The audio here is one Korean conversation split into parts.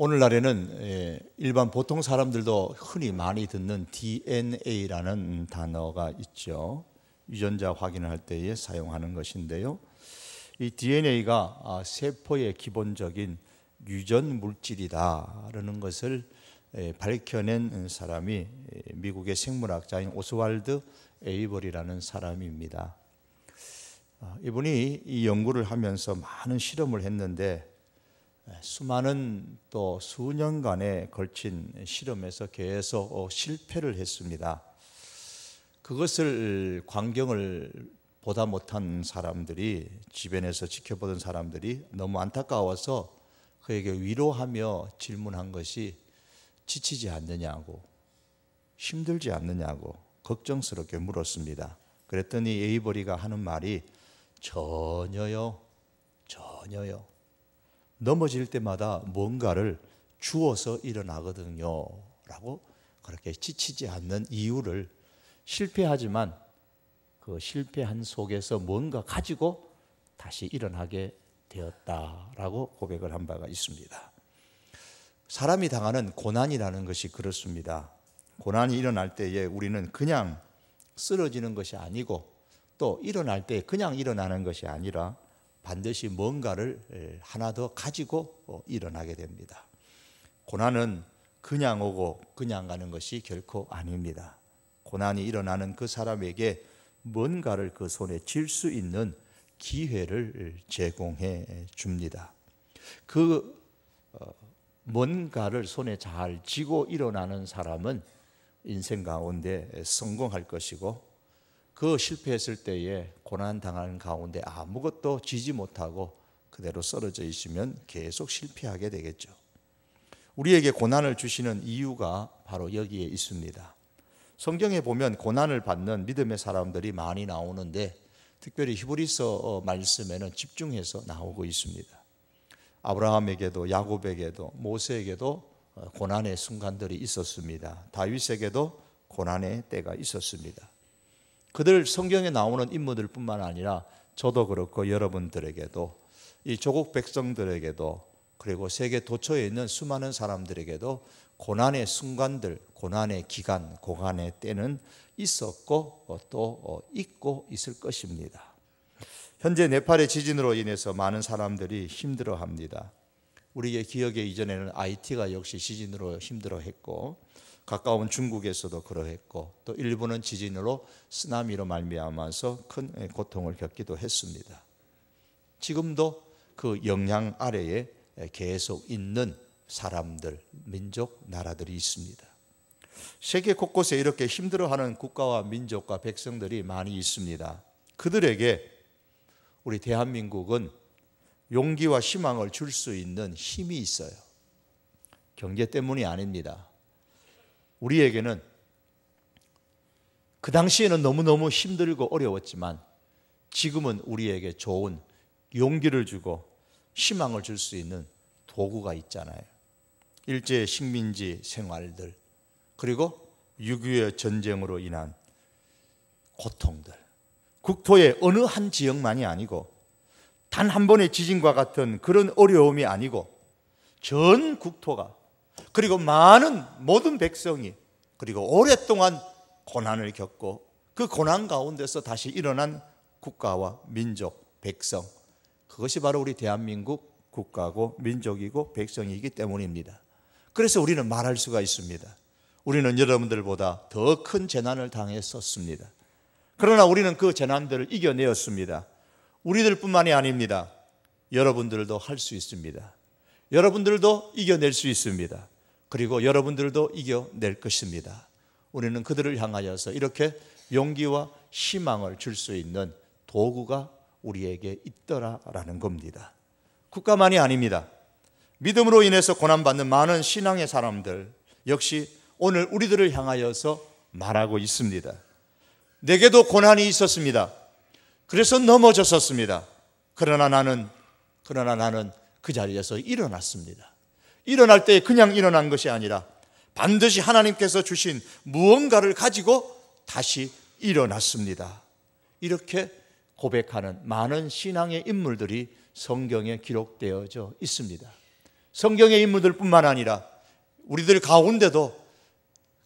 오늘날에는 일반 보통 사람들도 흔히 많이 듣는 DNA라는 단어가 있죠. 유전자 확인을 할 때에 사용하는 것인데요. 이 DNA가 세포의 기본적인 유전 물질이다라는 것을 밝혀낸 사람이 미국의 생물학자인 오스왈드 에이버리라는 사람입니다. 이분이 이 연구를 하면서 많은 실험을 했는데 수많은 또 수년간에 걸친 실험에서 계속 실패를 했습니다. 그것을 광경을 보다 못한 사람들이, 주변에서 지켜보던 사람들이 너무 안타까워서 그에게 위로하며 질문한 것이 지치지 않느냐고, 힘들지 않느냐고 걱정스럽게 물었습니다. 그랬더니 에이버리가 하는 말이 전혀요. 넘어질 때마다 뭔가를 주워서 일어나거든요 라고 그렇게 지치지 않는 이유를, 실패하지만 그 실패한 속에서 뭔가 가지고 다시 일어나게 되었다라고 고백을 한 바가 있습니다. 사람이 당하는 고난이라는 것이 그렇습니다. 고난이 일어날 때에 우리는 그냥 쓰러지는 것이 아니고, 또 일어날 때 그냥 일어나는 것이 아니라 반드시 뭔가를 하나 더 가지고 일어나게 됩니다. 고난은 그냥 오고 그냥 가는 것이 결코 아닙니다. 고난이 일어나는 그 사람에게 뭔가를 그 손에 쥘 수 있는 기회를 제공해 줍니다. 그 뭔가를 손에 잘 쥐고 일어나는 사람은 인생 가운데 성공할 것이고, 그 실패했을 때에 고난당하는 가운데 아무것도 쥐지 못하고 그대로 쓰러져 있으면 계속 실패하게 되겠죠. 우리에게 고난을 주시는 이유가 바로 여기에 있습니다. 성경에 보면 고난을 받는 믿음의 사람들이 많이 나오는데, 특별히 히브리서 말씀에는 집중해서 나오고 있습니다. 아브라함에게도 야곱에게도 모세에게도 고난의 순간들이 있었습니다. 다윗에게도 고난의 때가 있었습니다. 그들 성경에 나오는 인물들 뿐만 아니라 저도 그렇고 여러분들에게도, 이 조국 백성들에게도, 그리고 세계 도처에 있는 수많은 사람들에게도 고난의 순간들, 고난의 기간, 고난의 때는 있었고 또 있고 있을 것입니다. 현재 네팔의 지진으로 인해서 많은 사람들이 힘들어합니다. 우리의 기억에 이전에는 IT가 역시 지진으로 힘들어했고, 가까운 중국에서도 그러했고, 또 일본은 지진으로 쓰나미로 말미암아서 큰 고통을 겪기도 했습니다. 지금도 그 영향 아래에 계속 있는 사람들, 민족, 나라들이 있습니다. 세계 곳곳에 이렇게 힘들어하는 국가와 민족과 백성들이 많이 있습니다. 그들에게 우리 대한민국은 용기와 희망을 줄 수 있는 힘이 있어요. 경제 때문이 아닙니다. 우리에게는 그 당시에는 너무너무 힘들고 어려웠지만 지금은 우리에게 좋은 용기를 주고 희망을 줄 수 있는 도구가 있잖아요. 일제 식민지 생활들, 그리고 6.25 전쟁으로 인한 고통들, 국토의 어느 한 지역만이 아니고 단 한 번의 지진과 같은 그런 어려움이 아니고 전 국토가, 그리고 많은 모든 백성이, 그리고 오랫동안 고난을 겪고 그 고난 가운데서 다시 일어난 국가와 민족, 백성, 그것이 바로 우리 대한민국 국가고 민족이고 백성이기 때문입니다. 그래서 우리는 말할 수가 있습니다. 우리는 여러분들보다 더 큰 재난을 당했었습니다. 그러나 우리는 그 재난들을 이겨내었습니다. 우리들뿐만이 아닙니다. 여러분들도 할 수 있습니다. 여러분들도 이겨낼 수 있습니다. 그리고 여러분들도 이겨낼 것입니다. 우리는 그들을 향하여서 이렇게 용기와 희망을 줄 수 있는 도구가 우리에게 있더라라는 겁니다. 국가만이 아닙니다. 믿음으로 인해서 고난받는 많은 신앙의 사람들 역시 오늘 우리들을 향하여서 말하고 있습니다. 내게도 고난이 있었습니다. 그래서 넘어졌었습니다. 그러나 나는 그 자리에서 일어났습니다. 일어날 때 그냥 일어난 것이 아니라 반드시 하나님께서 주신 무언가를 가지고 다시 일어났습니다. 이렇게 고백하는 많은 신앙의 인물들이 성경에 기록되어져 있습니다. 성경의 인물들뿐만 아니라 우리들 가운데도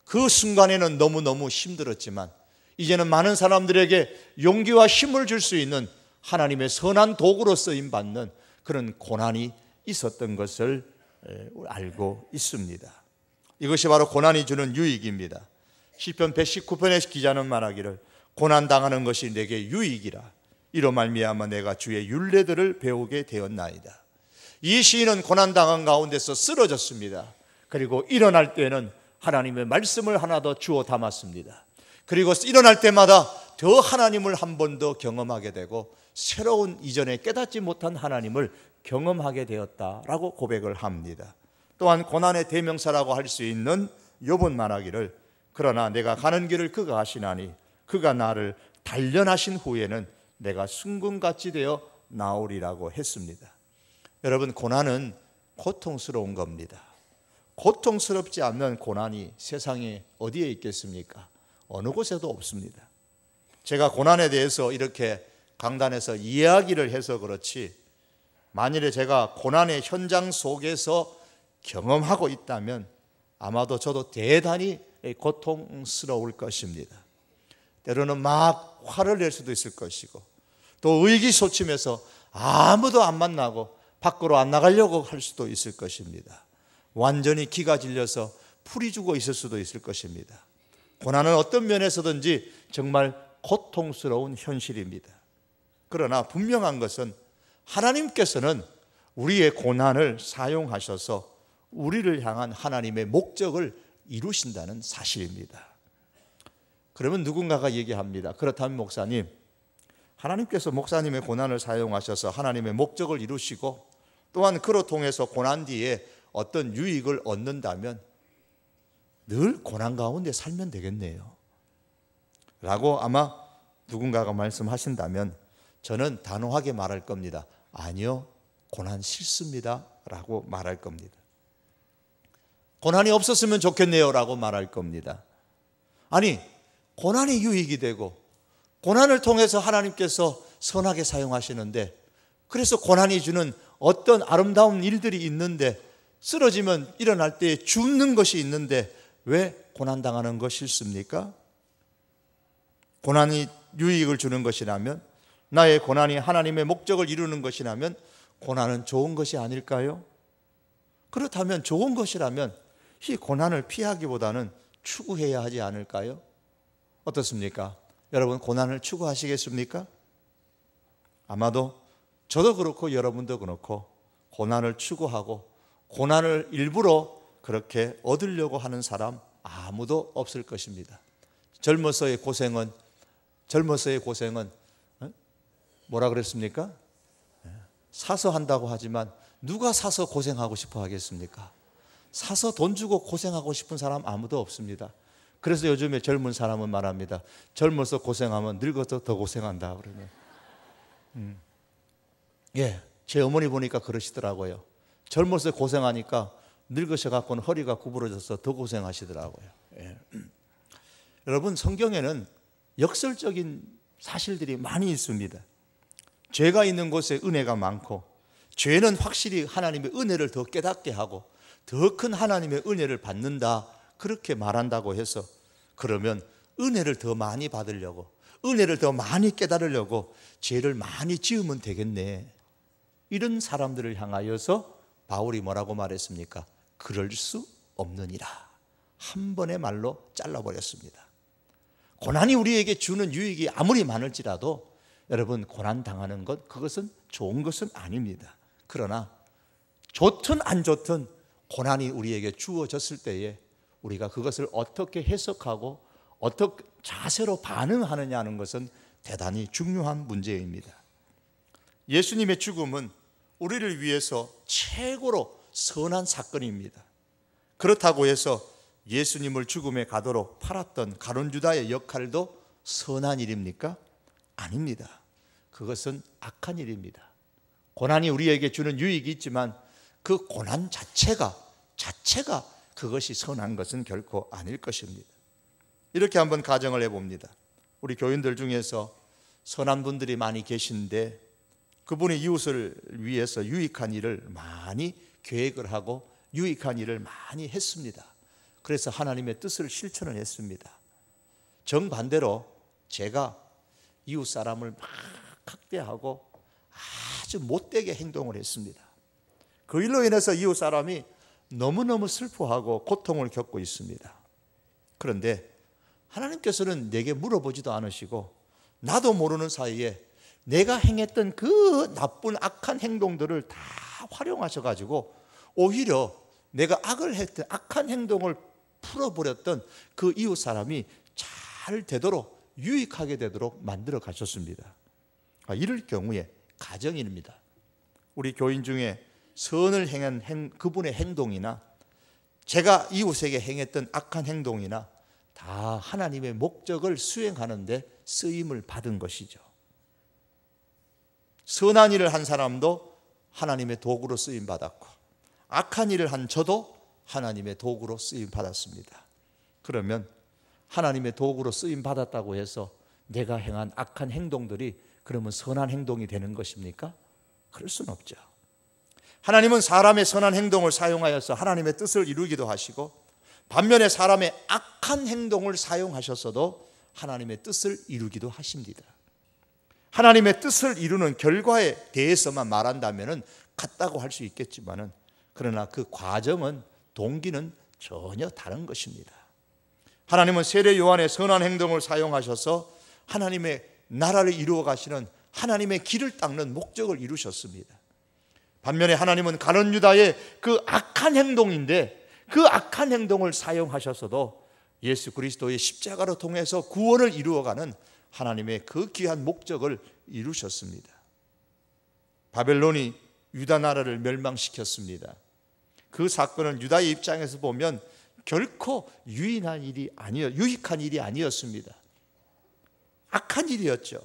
그 순간에는 너무너무 힘들었지만 이제는 많은 사람들에게 용기와 힘을 줄 수 있는 하나님의 선한 도구로 쓰임받는 그런 고난이 있었던 것을 알고 있습니다. 이것이 바로 고난이 주는 유익입니다. 시편 119편의 기자는 말하기를 고난당하는 것이 내게 유익이라 이로 말미암아 내가 주의 율례들을 배우게 되었나이다. 이 시인은 고난당한 가운데서 쓰러졌습니다. 그리고 일어날 때는 하나님의 말씀을 하나 더 주워 담았습니다. 그리고 일어날 때마다 더 하나님을 한 번 더 경험하게 되고 새로운 이전에 깨닫지 못한 하나님을 경험하게 되었다라고 고백을 합니다. 또한 고난의 대명사라고 할 수 있는 욥은 말하기를 그러나 내가 가는 길을 그가 아시나니 그가 나를 단련하신 후에는 내가 순금같이 되어 나오리라고 했습니다. 여러분, 고난은 고통스러운 겁니다. 고통스럽지 않는 고난이 세상에 어디에 있겠습니까? 어느 곳에도 없습니다. 제가 고난에 대해서 이렇게 강단에서 이야기를 해서 그렇지 만일에 제가 고난의 현장 속에서 경험하고 있다면 아마도 저도 대단히 고통스러울 것입니다. 때로는 막 화를 낼 수도 있을 것이고 또 의기소침해서 아무도 안 만나고 밖으로 안 나가려고 할 수도 있을 것입니다. 완전히 기가 질려서 풀이 죽어 있을 수도 있을 것입니다. 고난은 어떤 면에서든지 정말 고통스러운 현실입니다. 그러나 분명한 것은 하나님께서는 우리의 고난을 사용하셔서 우리를 향한 하나님의 목적을 이루신다는 사실입니다. 그러면 누군가가 얘기합니다. 그렇다면 목사님, 하나님께서 목사님의 고난을 사용하셔서 하나님의 목적을 이루시고 또한 그로 통해서 고난 뒤에 어떤 유익을 얻는다면 늘 고난 가운데 살면 되겠네요 라고 아마 누군가가 말씀하신다면 저는 단호하게 말할 겁니다. 아니요, 고난 싫습니다 라고 말할 겁니다. 고난이 없었으면 좋겠네요 라고 말할 겁니다. 아니, 고난이 유익이 되고 고난을 통해서 하나님께서 선하게 사용하시는데 그래서 고난이 주는 어떤 아름다운 일들이 있는데 쓰러지면 일어날 때 죽는 것이 있는데 왜 고난당하는 것 싫습니까? 고난이 유익을 주는 것이라면 나의 고난이 하나님의 목적을 이루는 것이라면 고난은 좋은 것이 아닐까요? 그렇다면 좋은 것이라면 이 고난을 피하기보다는 추구해야 하지 않을까요? 어떻습니까? 여러분, 고난을 추구하시겠습니까? 아마도 저도 그렇고 여러분도 그렇고 고난을 추구하고 고난을 일부러 그렇게 얻으려고 하는 사람 아무도 없을 것입니다. 젊어서의 고생은 뭐라 그랬습니까? 사서 한다고 하지만 누가 사서 고생하고 싶어 하겠습니까? 사서 돈 주고 고생하고 싶은 사람 아무도 없습니다. 그래서 요즘에 젊은 사람은 말합니다. 젊어서 고생하면 늙어서 더 고생한다 그러면. 제 어머니 보니까 그러시더라고요. 젊어서 고생하니까 늙으셔갖고는 허리가 구부러져서 더 고생하시더라고요. 여러분, 성경에는 역설적인 사실들이 많이 있습니다. 죄가 있는 곳에 은혜가 많고 죄는 확실히 하나님의 은혜를 더 깨닫게 하고 더 큰 하나님의 은혜를 받는다 그렇게 말한다고 해서 그러면 은혜를 더 많이 받으려고 은혜를 더 많이 깨달으려고 죄를 많이 지으면 되겠네. 이런 사람들을 향하여서 바울이 뭐라고 말했습니까? 그럴 수 없느니라. 한 번의 말로 잘라버렸습니다. 고난이 우리에게 주는 유익이 아무리 많을지라도 여러분, 고난 당하는 것 그것은 좋은 것은 아닙니다. 그러나 좋든 안 좋든 고난이 우리에게 주어졌을 때에 우리가 그것을 어떻게 해석하고 어떻게 자세로 반응하느냐는 것은 대단히 중요한 문제입니다. 예수님의 죽음은 우리를 위해서 최고로 선한 사건입니다. 그렇다고 해서 예수님을 죽음에 가도록 팔았던 가룟 유다의 역할도 선한 일입니까? 아닙니다. 그것은 악한 일입니다. 고난이 우리에게 주는 유익이 있지만 그 고난 자체가 그것이 선한 것은 결코 아닐 것입니다. 이렇게 한번 가정을 해봅니다. 우리 교인들 중에서 선한 분들이 많이 계신데 그분이 이웃을 위해서 유익한 일을 많이 계획을 하고 유익한 일을 많이 했습니다. 그래서 하나님의 뜻을 실천을 했습니다. 정반대로 제가 이웃 사람을 막 학대하고 아주 못되게 행동을 했습니다. 그 일로 인해서 이웃 사람이 너무너무 슬퍼하고 고통을 겪고 있습니다. 그런데 하나님께서는 내게 물어보지도 않으시고 나도 모르는 사이에 내가 행했던 그 나쁜 악한 행동들을 다 활용하셔가지고 오히려 내가 악을 했던 악한 행동을 풀어버렸던 그 이웃 사람이 잘 되도록 유익하게 되도록 만들어 가셨습니다. 이럴 경우에 가정입니다. 우리 교인 중에 선을 행한 그분의 행동이나 제가 이웃에게 행했던 악한 행동이나 다 하나님의 목적을 수행하는 데 쓰임을 받은 것이죠. 선한 일을 한 사람도 하나님의 도구로 쓰임 받았고 악한 일을 한 저도 하나님의 도구로 쓰임 받았습니다. 그러면 하나님의 도구로 쓰임 받았다고 해서 내가 행한 악한 행동들이 그러면 선한 행동이 되는 것입니까? 그럴 수는 없죠. 하나님은 사람의 선한 행동을 사용하여서 하나님의 뜻을 이루기도 하시고 반면에 사람의 악한 행동을 사용하셔서도 하나님의 뜻을 이루기도 하십니다. 하나님의 뜻을 이루는 결과에 대해서만 말한다면 같다고 할 수 있겠지만 그러나 그 과정은 동기는 전혀 다른 것입니다. 하나님은 세례 요한의 선한 행동을 사용하셔서 하나님의 나라를 이루어 가시는 하나님의 길을 닦는 목적을 이루셨습니다. 반면에 하나님은 가룟 유다의 그 악한 행동인데 그 악한 행동을 사용하셔서도 예수 그리스도의 십자가로 통해서 구원을 이루어가는 하나님의 그 귀한 목적을 이루셨습니다. 바벨론이 유다 나라를 멸망시켰습니다. 그 사건은 유다의 입장에서 보면 결코 유익한 일이 아니었습니다. 악한 일이었죠.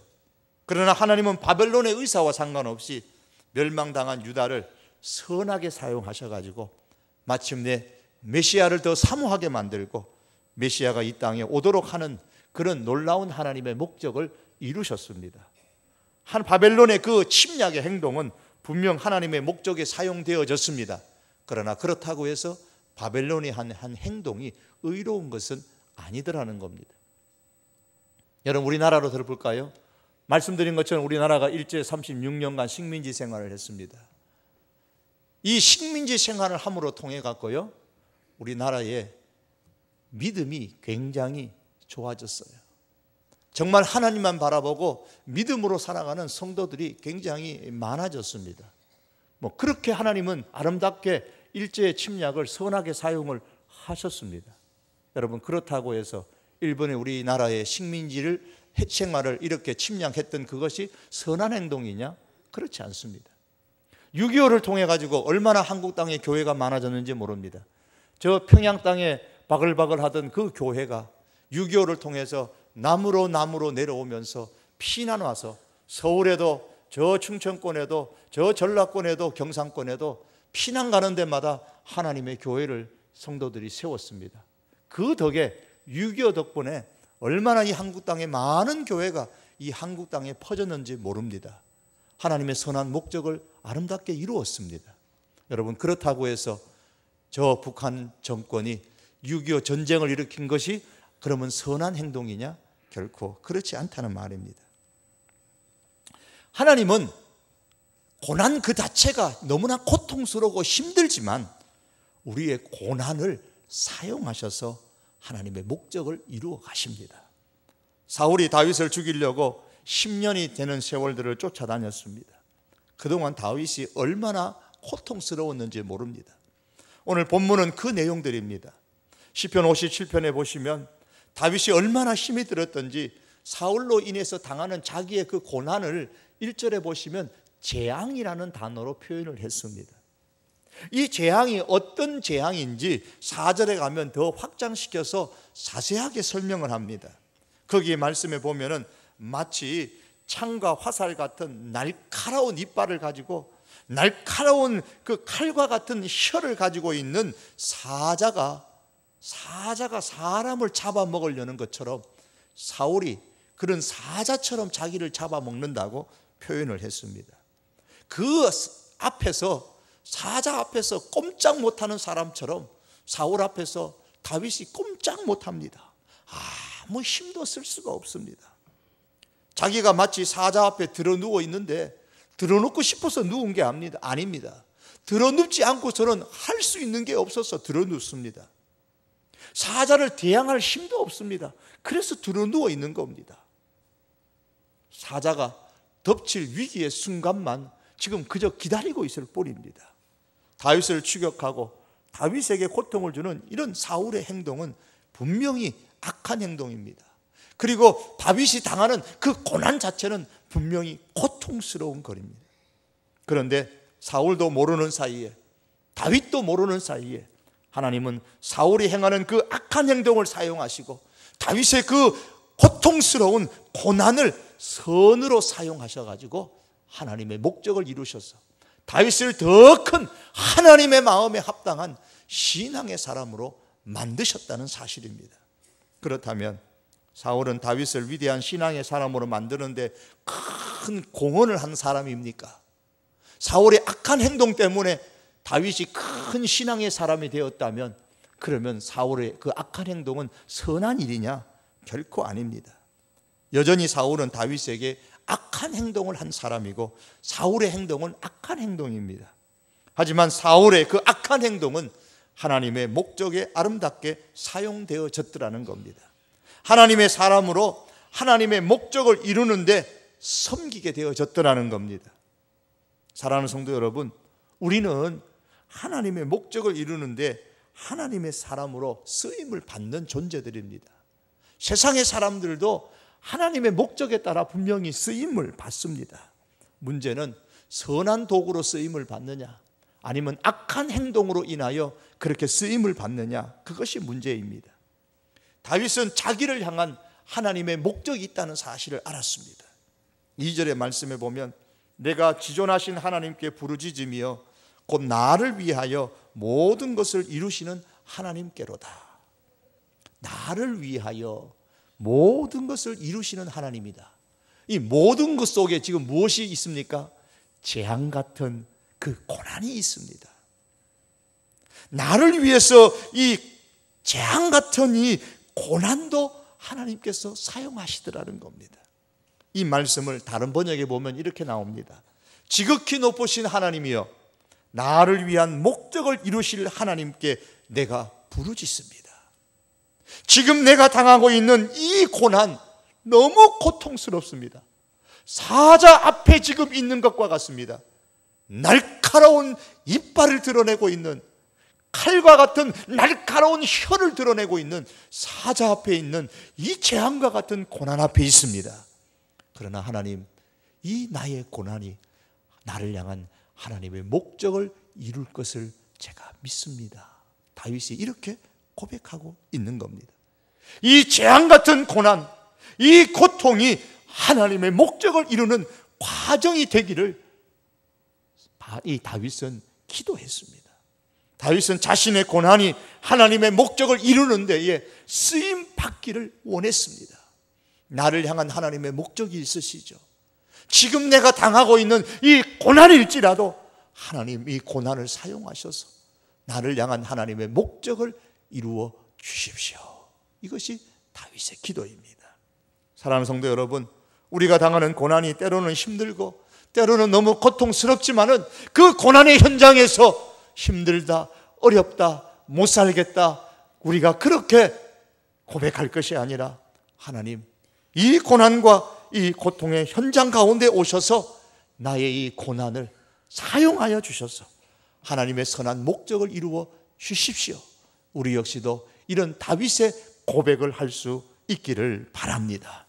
그러나 하나님은 바벨론의 의사와 상관없이 멸망당한 유다를 선하게 사용하셔가지고 마침내 메시아를 더 사모하게 만들고 메시아가 이 땅에 오도록 하는 그런 놀라운 하나님의 목적을 이루셨습니다. 바벨론의 그 침략의 행동은 분명 하나님의 목적에 사용되어졌습니다. 그러나 그렇다고 해서 바벨론이 한 행동이 의로운 것은 아니더라는 겁니다. 여러분 우리나라로 들어볼까요? 말씀드린 것처럼 우리나라가 일제 36년간 식민지 생활을 했습니다. 이 식민지 생활을 함으로 통해 갖고요 우리나라의 믿음이 굉장히 좋아졌어요. 정말 하나님만 바라보고 믿음으로 살아가는 성도들이 굉장히 많아졌습니다. 그렇게 하나님은 아름답게 일제의 침략을 선하게 사용을 하셨습니다. 여러분 그렇다고 해서 일본의 우리나라의 식민지를 생활을 이렇게 침략했던 그것이 선한 행동이냐? 그렇지 않습니다. 6.25를 통해 가지고 얼마나 한국 땅에 교회가 많아졌는지 모릅니다. 저 평양 땅에 바글바글 하던 그 교회가 6.25를 통해서 남으로 내려오면서 피난 와서 서울에도 저 충청권에도 저 전라권에도 경상권에도 피난 가는 데마다 하나님의 교회를 성도들이 세웠습니다. 그 덕에 6.25 덕분에 얼마나 이 한국 땅에 많은 교회가 이 한국 땅에 퍼졌는지 모릅니다. 하나님의 선한 목적을 아름답게 이루었습니다. 여러분 그렇다고 해서 저 북한 정권이 6.25 전쟁을 일으킨 것이 그러면 선한 행동이냐? 결코 그렇지 않다는 말입니다. 하나님은 고난 그 자체가 너무나 고통스러우고 힘들지만 우리의 고난을 사용하셔서 하나님의 목적을 이루어 가십니다. 사울이 다윗을 죽이려고 10년이 되는 세월들을 쫓아다녔습니다. 그동안 다윗이 얼마나 고통스러웠는지 모릅니다. 오늘 본문은 그 내용들입니다. 시편 57편에 보시면 다윗이 얼마나 힘이 들었던지 사울로 인해서 당하는 자기의 그 고난을 1절에 보시면 재앙이라는 단어로 표현을 했습니다. 이 재앙이 어떤 재앙인지 4절에 가면 더 확장시켜서 자세하게 설명을 합니다. 거기에 말씀에 보면은 마치 창과 화살 같은 날카로운 이빨을 가지고 날카로운 그 칼과 같은 혀를 가지고 있는 사자가 사람을 잡아먹으려는 것처럼 사울이 그런 사자처럼 자기를 잡아먹는다고 표현을 했습니다. 그 앞에서 사자 앞에서 꼼짝 못하는 사람처럼 사울 앞에서 다윗이 꼼짝 못합니다. 아무 힘도 쓸 수가 없습니다. 자기가 마치 사자 앞에 드러누워 있는데 드러눕고 싶어서 누운 게 아닙니다. 드러눕지 않고서는 할 수 있는 게 없어서 드러눕습니다. 사자를 대항할 힘도 없습니다. 그래서 드러누워 있는 겁니다. 사자가 덮칠 위기의 순간만 지금 그저 기다리고 있을 뿐입니다. 다윗을 추격하고 다윗에게 고통을 주는 이런 사울의 행동은 분명히 악한 행동입니다. 그리고 다윗이 당하는 그 고난 자체는 분명히 고통스러운 거리입니다. 그런데 사울도 모르는 사이에, 다윗도 모르는 사이에 하나님은 사울이 행하는 그 악한 행동을 사용하시고 다윗의 그 고통스러운 고난을 선으로 사용하셔가지고 하나님의 목적을 이루셔서 다윗을 더 큰 하나님의 마음에 합당한 신앙의 사람으로 만드셨다는 사실입니다. 그렇다면 사울은 다윗을 위대한 신앙의 사람으로 만드는데 큰 공헌을 한 사람입니까? 사울의 악한 행동 때문에 다윗이 큰 신앙의 사람이 되었다면 그러면 사울의 그 악한 행동은 선한 일이냐? 결코 아닙니다. 여전히 사울은 다윗에게 악한 행동을 한 사람이고 사울의 행동은 악한 행동입니다. 하지만 사울의 그 악한 행동은 하나님의 목적에 아름답게 사용되어졌더라는 겁니다. 하나님의 사람으로 하나님의 목적을 이루는데 섬기게 되어졌더라는 겁니다. 사랑하는 성도 여러분, 우리는 하나님의 목적을 이루는데 하나님의 사람으로 쓰임을 받는 존재들입니다. 세상의 사람들도 하나님의 목적에 따라 분명히 쓰임을 받습니다. 문제는 선한 도구로 쓰임을 받느냐 아니면 악한 행동으로 인하여 그렇게 쓰임을 받느냐, 그것이 문제입니다. 다윗은 자기를 향한 하나님의 목적이 있다는 사실을 알았습니다. 2절의 말씀에 보면 내가 지존하신 하나님께 부르짖으며 곧 나를 위하여 모든 것을 이루시는 하나님께로다. 나를 위하여 모든 것을 이루시는 하나님이다. 이 모든 것 속에 지금 무엇이 있습니까? 재앙 같은 그 고난이 있습니다. 나를 위해서 이 재앙 같은 이 고난도 하나님께서 사용하시더라는 겁니다. 이 말씀을 다른 번역에 보면 이렇게 나옵니다. 지극히 높으신 하나님이여 나를 위한 목적을 이루실 하나님께 내가 부르짖습니다. 지금 내가 당하고 있는 이 고난 너무 고통스럽습니다. 사자 앞에 지금 있는 것과 같습니다. 날카로운 이빨을 드러내고 있는, 칼과 같은 날카로운 혀를 드러내고 있는 사자 앞에 있는 이 재앙과 같은 고난 앞에 있습니다. 그러나 하나님, 이 나의 고난이 나를 향한 하나님의 목적을 이룰 것을 제가 믿습니다. 다윗이 이렇게 고백하고 있는 겁니다. 이 재앙 같은 고난, 이 고통이 하나님의 목적을 이루는 과정이 되기를 이 다윗은 기도했습니다. 다윗은 자신의 고난이 하나님의 목적을 이루는 데에 쓰임 받기를 원했습니다. 나를 향한 하나님의 목적이 있으시죠. 지금 내가 당하고 있는 이 고난일지라도 하나님 이 고난을 사용하셔서 나를 향한 하나님의 목적을 이루어 주십시오. 이것이 다윗의 기도입니다. 사랑하는 성도 여러분, 우리가 당하는 고난이 때로는 힘들고 때로는 너무 고통스럽지만은 그 고난의 현장에서 힘들다, 어렵다, 못 살겠다, 우리가 그렇게 고백할 것이 아니라 하나님, 이 고난과 이 고통의 현장 가운데 오셔서 나의 이 고난을 사용하여 주셔서 하나님의 선한 목적을 이루어 주십시오. 우리 역시도 이런 다윗의 고백을 할 수 있기를 바랍니다.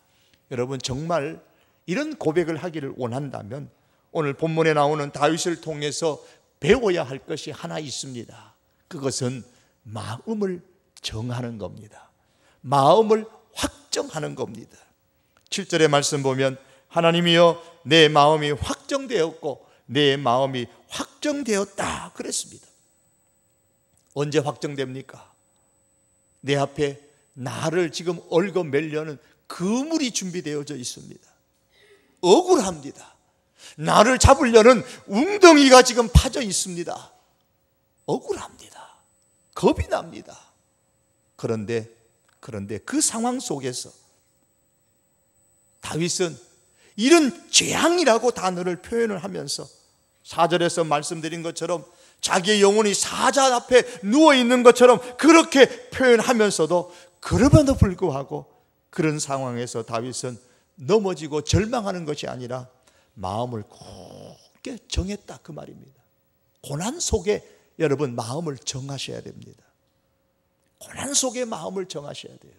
여러분, 정말 이런 고백을 하기를 원한다면 오늘 본문에 나오는 다윗을 통해서 배워야 할 것이 하나 있습니다. 그것은 마음을 정하는 겁니다. 마음을 확정하는 겁니다. 7절의 말씀 보면 하나님이여 내 마음이 확정되었고 내 마음이 확정되었다 그랬습니다. 언제 확정됩니까? 내 앞에 나를 지금 얽어매려는 그물이 준비되어져 있습니다. 억울합니다. 나를 잡으려는 웅덩이가 지금 파져 있습니다. 억울합니다. 겁이 납니다. 그런데 그 상황 속에서 다윗은 이런 재앙이라고 단어를 표현을 하면서 4절에서 말씀드린 것처럼 자기의 영혼이 사자 앞에 누워있는 것처럼 그렇게 표현하면서도 그럼에도 불구하고 그런 상황에서 다윗은 넘어지고 절망하는 것이 아니라 마음을 굳게 정했다, 그 말입니다. 고난 속에 여러분 마음을 정하셔야 됩니다. 고난 속에 마음을 정하셔야 돼요.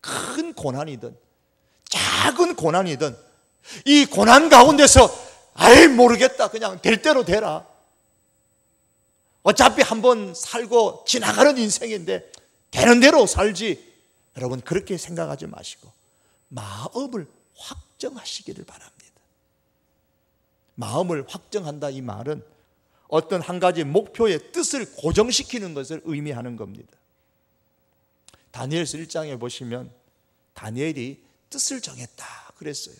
큰 고난이든 작은 고난이든 이 고난 가운데서 아이 모르겠다, 그냥 될 대로 되라, 어차피 한번 살고 지나가는 인생인데 되는 대로 살지, 여러분 그렇게 생각하지 마시고 마음을 확정하시기를 바랍니다. 마음을 확정한다, 이 말은 어떤 한 가지 목표의 뜻을 고정시키는 것을 의미하는 겁니다. 다니엘서 1장에 보시면 다니엘이 뜻을 정했다 그랬어요.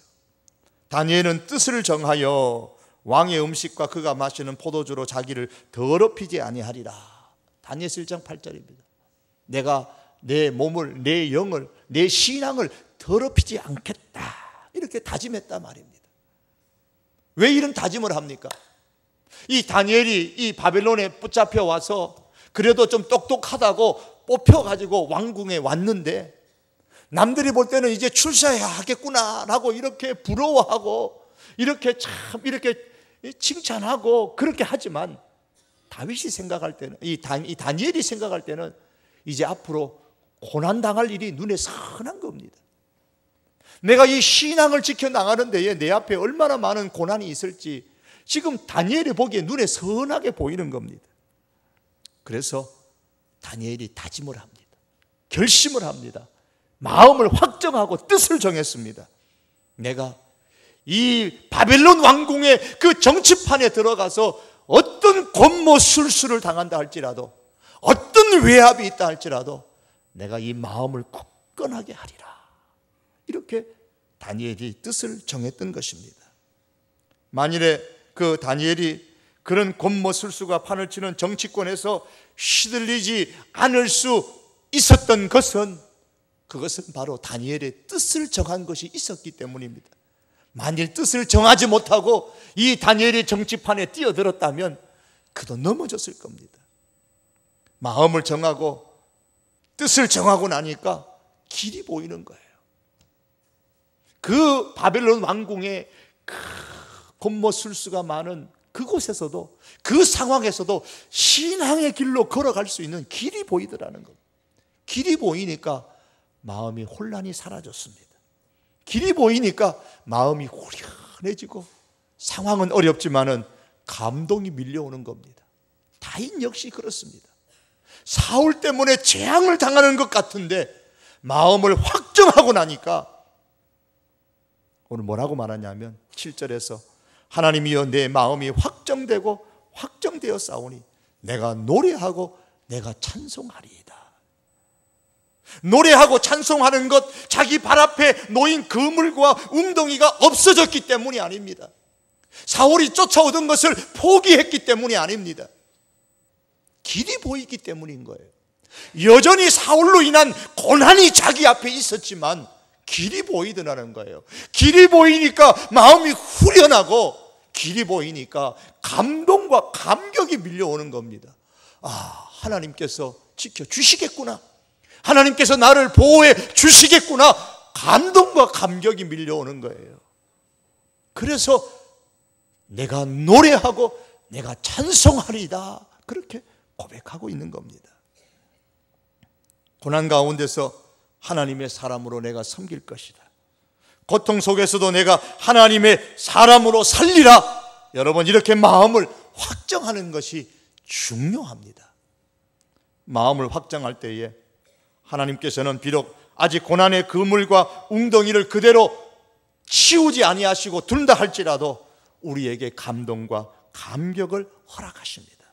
다니엘은 뜻을 정하여 왕의 음식과 그가 마시는 포도주로 자기를 더럽히지 아니하리라. 다니엘서 1장 8절입니다. 내가 내 몸을, 내 영을, 내 신앙을 더럽히지 않겠다, 이렇게 다짐했단 말입니다. 왜 이런 다짐을 합니까? 이 다니엘이 이 바벨론에 붙잡혀 와서 그래도 좀 똑똑하다고 뽑혀가지고 왕궁에 왔는데 남들이 볼 때는 이제 출세해야 하겠구나라고 이렇게 부러워하고 이렇게 참 이렇게 칭찬하고 그렇게 하지만 다윗이 생각할 때는 이 다니엘이 생각할 때는 이제 앞으로 고난당할 일이 눈에 선한 겁니다. 내가 이 신앙을 지켜나가는 데에 내 앞에 얼마나 많은 고난이 있을지 지금 다니엘이 보기에 눈에 선하게 보이는 겁니다. 그래서 다니엘이 다짐을 합니다. 결심을 합니다. 마음을 확정하고 뜻을 정했습니다. 내가 이 바벨론 왕궁의 그 정치판에 들어가서 어떤 권모술수를 당한다 할지라도, 어떤 외압이 있다 할지라도 내가 이 마음을 굳건하게 하리라, 이렇게 다니엘이 뜻을 정했던 것입니다. 만일에 그 다니엘이 그런 권모술수가 판을 치는 정치권에서 시들리지 않을 수 있었던 것은, 그것은 바로 다니엘의 뜻을 정한 것이 있었기 때문입니다. 만일 뜻을 정하지 못하고 이 다니엘이 정치판에 뛰어들었다면 그도 넘어졌을 겁니다. 마음을 정하고 뜻을 정하고 나니까 길이 보이는 거예요. 그 바벨론 왕궁에 그 권모술수가 많은 그곳에서도, 그 상황에서도 신앙의 길로 걸어갈 수 있는 길이 보이더라는 겁니다. 길이 보이니까 마음이 혼란이 사라졌습니다. 길이 보이니까 마음이 후련해지고 상황은 어렵지만은 감동이 밀려오는 겁니다. 다윗 역시 그렇습니다. 사울 때문에 재앙을 당하는 것 같은데 마음을 확정하고 나니까 오늘 뭐라고 말하냐면 7절에서 하나님이여 내 마음이 확정되고 확정되어 싸우니 내가 노래하고 내가 찬송하리이다. 노래하고 찬송하는 것, 자기 발 앞에 놓인 그물과 웅덩이가 없어졌기 때문이 아닙니다. 사울이 쫓아오던 것을 포기했기 때문이 아닙니다. 길이 보이기 때문인 거예요. 여전히 사울로 인한 고난이 자기 앞에 있었지만 길이 보이더라는 거예요. 길이 보이니까 마음이 후련하고 길이 보이니까 감동과 감격이 밀려오는 겁니다. 아, 하나님께서 지켜주시겠구나, 하나님께서 나를 보호해 주시겠구나, 감동과 감격이 밀려오는 거예요. 그래서 내가 노래하고 내가 찬송하리이다, 그렇게 고백하고 있는 겁니다. 고난 가운데서 하나님의 사람으로 내가 섬길 것이다, 고통 속에서도 내가 하나님의 사람으로 살리라, 여러분 이렇게 마음을 확정하는 것이 중요합니다. 마음을 확정할 때에 하나님께서는 비록 아직 고난의 그물과 웅덩이를 그대로 치우지 아니하시고 둔다 할지라도 우리에게 감동과 감격을 허락하십니다.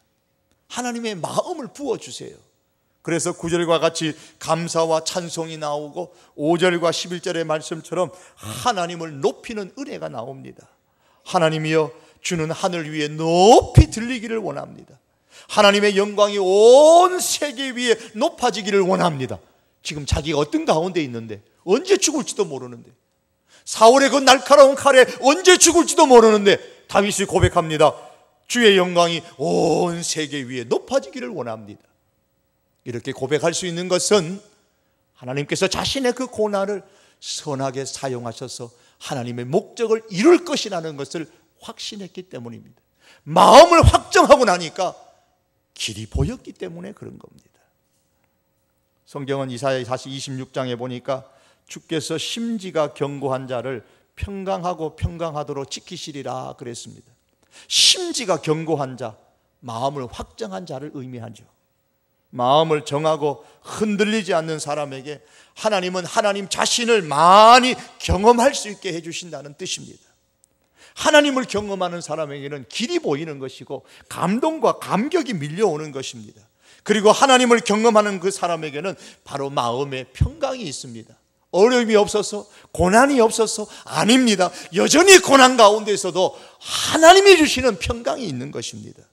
하나님의 마음을 부어주세요. 그래서 9절과 같이 감사와 찬송이 나오고 5절과 11절의 말씀처럼 하나님을 높이는 은혜가 나옵니다. 하나님이여, 주는 하늘 위에 높이 들리기를 원합니다. 하나님의 영광이 온 세계 위에 높아지기를 원합니다. 지금 자기가 어떤 가운데 있는데, 언제 죽을지도 모르는데, 사울의 그 날카로운 칼에 언제 죽을지도 모르는데 다윗이 고백합니다. 주의 영광이 온 세계 위에 높아지기를 원합니다. 이렇게 고백할 수 있는 것은 하나님께서 자신의 그 고난을 선하게 사용하셔서 하나님의 목적을 이룰 것이라는 것을 확신했기 때문입니다. 마음을 확정하고 나니까 길이 보였기 때문에 그런 겁니다. 성경은 이사야 26장에 보니까 주께서 심지가 견고한 자를 평강하고 평강하도록 지키시리라 그랬습니다. 심지가 견고한 자, 마음을 확정한 자를 의미하죠. 마음을 정하고 흔들리지 않는 사람에게 하나님은 하나님 자신을 많이 경험할 수 있게 해주신다는 뜻입니다. 하나님을 경험하는 사람에게는 길이 보이는 것이고 감동과 감격이 밀려오는 것입니다. 그리고 하나님을 경험하는 그 사람에게는 바로 마음에 평강이 있습니다. 어려움이 없어서, 고난이 없어서 아닙니다. 여전히 고난 가운데서도 하나님이 주시는 평강이 있는 것입니다.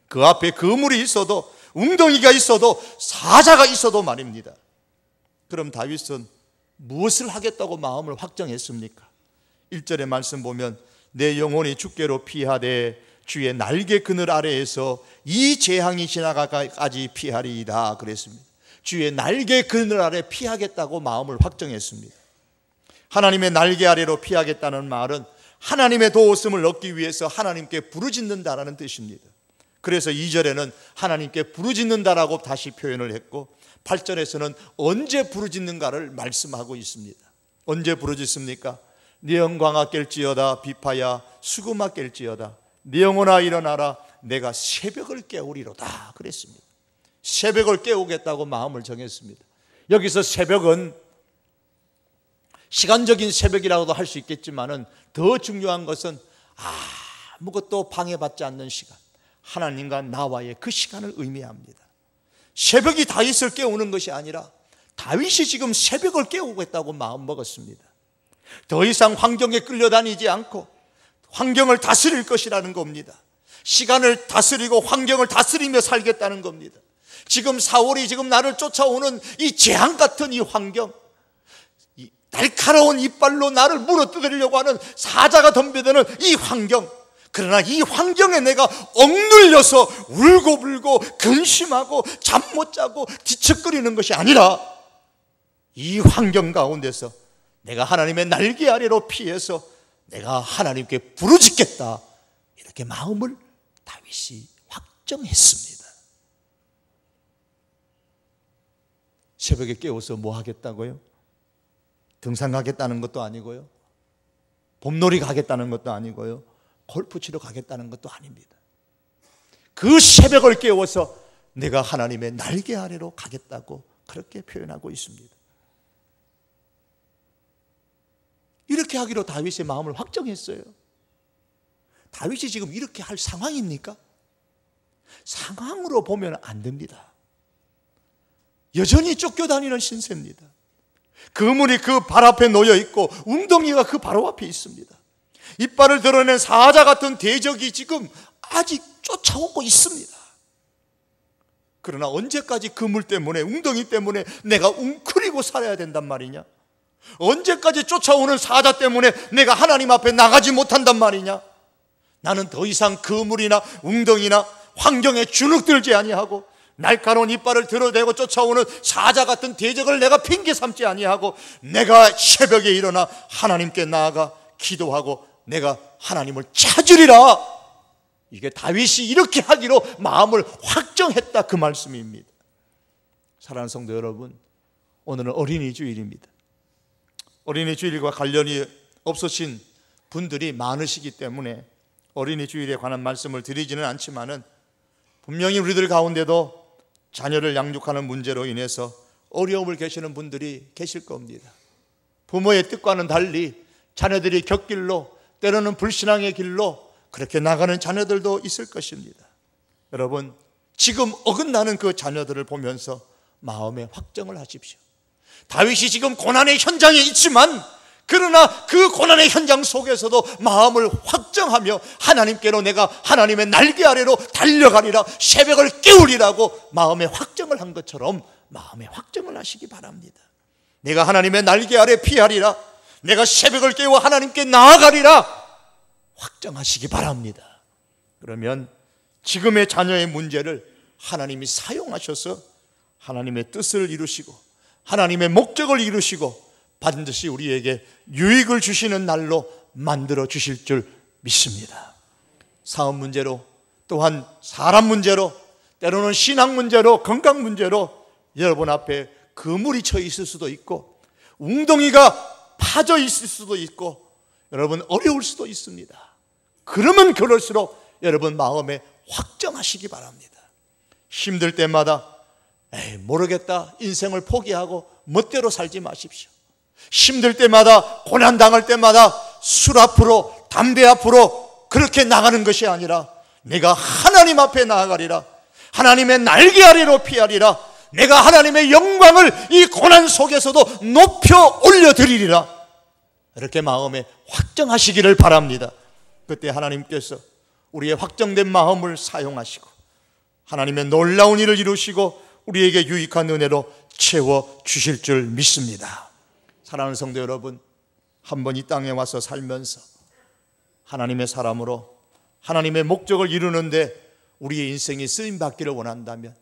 그 앞에 그물이 있어도, 웅덩이가 있어도, 사자가 있어도 말입니다. 그럼 다윗은 무엇을 하겠다고 마음을 확정했습니까? 1절의 말씀 보면 내 영혼이 주께로 피하되 주의 날개 그늘 아래에서 이 재앙이 지나가까지 피하리이다 그랬습니다. 주의 날개 그늘 아래 피하겠다고 마음을 확정했습니다. 하나님의 날개 아래로 피하겠다는 말은 하나님의 도우심을 얻기 위해서 하나님께 부르짖는다라는 뜻입니다. 그래서 2절에는 하나님께 부르짖는다라고 다시 표현을 했고 8절에서는 언제 부르짖는가를 말씀하고 있습니다. 언제 부르짖습니까? 네 영광아 깰지어다 비파야 수금아 깰지어다 네 영혼아 일어나라 내가 새벽을 깨우리로다 그랬습니다. 새벽을 깨우겠다고 마음을 정했습니다. 여기서 새벽은 시간적인 새벽이라고도 할 수 있겠지만은 더 중요한 것은 아무것도 방해받지 않는 시간, 하나님과 나와의 그 시간을 의미합니다. 새벽이 다윗을 깨우는 것이 아니라 다윗이 지금 새벽을 깨우겠다고 마음 먹었습니다. 더 이상 환경에 끌려다니지 않고 환경을 다스릴 것이라는 겁니다. 시간을 다스리고 환경을 다스리며 살겠다는 겁니다. 지금 사울이 지금 나를 쫓아오는 이 재앙 같은 이 환경, 이 날카로운 이빨로 나를 물어뜯으려고 하는 사자가 덤벼드는 이 환경, 그러나 이 환경에 내가 억눌려서 울고불고 근심하고 잠 못 자고 뒤척거리는 것이 아니라 이 환경 가운데서 내가 하나님의 날개 아래로 피해서 내가 하나님께 부르짖겠다, 이렇게 마음을 다윗이 확정했습니다. 새벽에 깨워서 뭐 하겠다고요? 등산 가겠다는 것도 아니고요, 봄놀이 가겠다는 것도 아니고요, 골프 치러 가겠다는 것도 아닙니다. 그 새벽을 깨워서 내가 하나님의 날개 아래로 가겠다고 그렇게 표현하고 있습니다. 이렇게 하기로 다윗의 마음을 확정했어요. 다윗이 지금 이렇게 할 상황입니까? 상황으로 보면 안 됩니다. 여전히 쫓겨다니는 신세입니다. 그물이 그 발 앞에 놓여 있고 웅덩이가 그 바로 앞에 있습니다. 이빨을 드러낸 사자 같은 대적이 지금 아직 쫓아오고 있습니다. 그러나 언제까지 그물 때문에, 웅덩이 때문에 내가 웅크리고 살아야 된단 말이냐? 언제까지 쫓아오는 사자 때문에 내가 하나님 앞에 나가지 못한단 말이냐? 나는 더 이상 그물이나 웅덩이나 환경에 주눅들지 아니하고 날카로운 이빨을 드러내고 쫓아오는 사자 같은 대적을 내가 핑계 삼지 아니하고 내가 새벽에 일어나 하나님께 나아가 기도하고 내가 하나님을 찾으리라. 이게 다윗이 이렇게 하기로 마음을 확정했다, 그 말씀입니다. 사랑하는 성도 여러분, 오늘은 어린이 주일입니다. 어린이 주일과 관련이 없으신 분들이 많으시기 때문에 어린이 주일에 관한 말씀을 드리지는 않지만은 분명히 우리들 가운데도 자녀를 양육하는 문제로 인해서 어려움을 계시는 분들이 계실 겁니다. 부모의 뜻과는 달리 자녀들이 곁길로, 때로는 불신앙의 길로 그렇게 나가는 자녀들도 있을 것입니다. 여러분, 지금 어긋나는 그 자녀들을 보면서 마음의 확정을 하십시오. 다윗이 지금 고난의 현장에 있지만 그러나 그 고난의 현장 속에서도 마음을 확정하며 하나님께로 내가 하나님의 날개 아래로 달려가리라, 새벽을 깨우리라고 마음의 확정을 한 것처럼 마음의 확정을 하시기 바랍니다. 내가 하나님의 날개 아래 피하리라, 내가 새벽을 깨워 하나님께 나아가리라 확정하시기 바랍니다. 그러면 지금의 자녀의 문제를 하나님이 사용하셔서 하나님의 뜻을 이루시고 하나님의 목적을 이루시고 반드시 우리에게 유익을 주시는 날로 만들어 주실 줄 믿습니다. 사업 문제로, 또한 사람 문제로, 때로는 신앙 문제로, 건강 문제로 여러분 앞에 그물이 쳐 있을 수도 있고 웅덩이가 파져 있을 수도 있고 여러분 어려울 수도 있습니다. 그러면 그럴수록 여러분 마음에 확정하시기 바랍니다. 힘들 때마다 모르겠다, 인생을 포기하고 멋대로 살지 마십시오. 힘들 때마다, 고난당할 때마다 술 앞으로, 담배 앞으로 그렇게 나가는 것이 아니라 내가 하나님 앞에 나아가리라, 하나님의 날개 아래로 피하리라, 내가 하나님의 영광을 이 고난 속에서도 높여 올려드리리라, 이렇게 마음에 확정하시기를 바랍니다. 그때 하나님께서 우리의 확정된 마음을 사용하시고 하나님의 놀라운 일을 이루시고 우리에게 유익한 은혜로 채워주실 줄 믿습니다. 사랑하는 성도 여러분, 한번 이 땅에 와서 살면서 하나님의 사람으로 하나님의 목적을 이루는데 우리의 인생이 쓰임받기를 원한다면,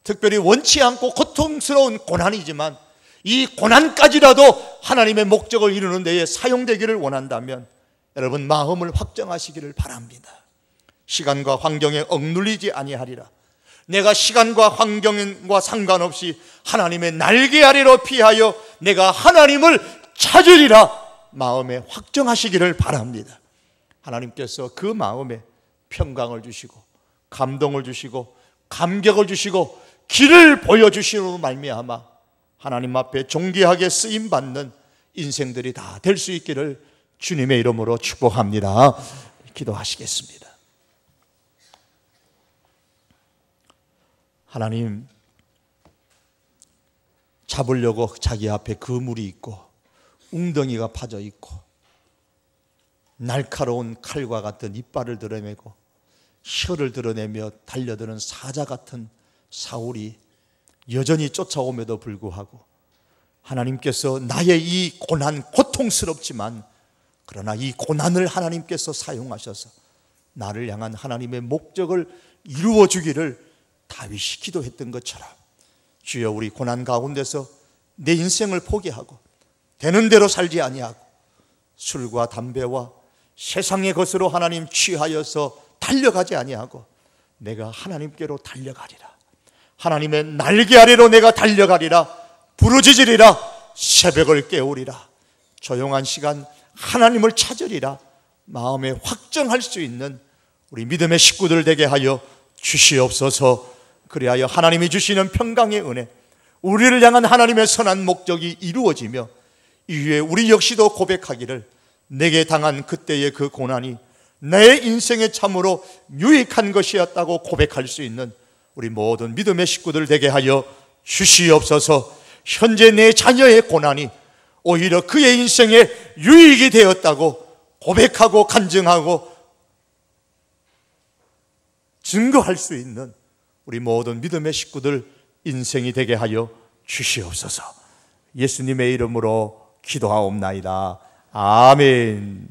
특별히 원치 않고 고통스러운 고난이지만 이 고난까지라도 하나님의 목적을 이루는 데에 사용되기를 원한다면 여러분 마음을 확정하시기를 바랍니다. 시간과 환경에 억눌리지 아니하리라. 내가 시간과 환경과 상관없이 하나님의 날개 아래로 피하여 내가 하나님을 찾으리라 마음에 확정하시기를 바랍니다. 하나님께서 그 마음에 평강을 주시고 감동을 주시고 감격을 주시고 길을 보여주시므로 말미암아 하나님 앞에 존귀하게 쓰임받는 인생들이 다 될 수 있기를 주님의 이름으로 축복합니다. 기도하시겠습니다. 하나님, 잡으려고 자기 앞에 그물이 있고 웅덩이가 파져 있고 날카로운 칼과 같은 이빨을 드러내고 혀를 드러내며 달려드는 사자 같은 사울이 여전히 쫓아옴에도 불구하고 하나님께서 나의 이 고난, 고통스럽지만 그러나 이 고난을 하나님께서 사용하셔서 나를 향한 하나님의 목적을 이루어 주기를 다윗이 기도했던 것처럼 주여, 우리 고난 가운데서 내 인생을 포기하고 되는 대로 살지 아니하고 술과 담배와 세상의 것으로 하나님 취하여서 달려가지 아니하고 내가 하나님께로 달려가리라, 하나님의 날개 아래로 내가 달려가리라, 부르짖으리라, 새벽을 깨우리라, 조용한 시간 하나님을 찾으리라 마음에 확정할 수 있는 우리 믿음의 식구들 되게 하여 주시옵소서. 그리하여 하나님이 주시는 평강의 은혜, 우리를 향한 하나님의 선한 목적이 이루어지며 이후에 우리 역시도 고백하기를 내게 당한 그때의 그 고난이 내 인생에 참으로 유익한 것이었다고 고백할 수 있는 우리 모든 믿음의 식구들 되게 하여 주시옵소서. 현재 내 자녀의 고난이 오히려 그의 인생에 유익이 되었다고 고백하고 간증하고 증거할 수 있는 우리 모든 믿음의 식구들 인생이 되게 하여 주시옵소서. 예수님의 이름으로 기도하옵나이다. 아멘.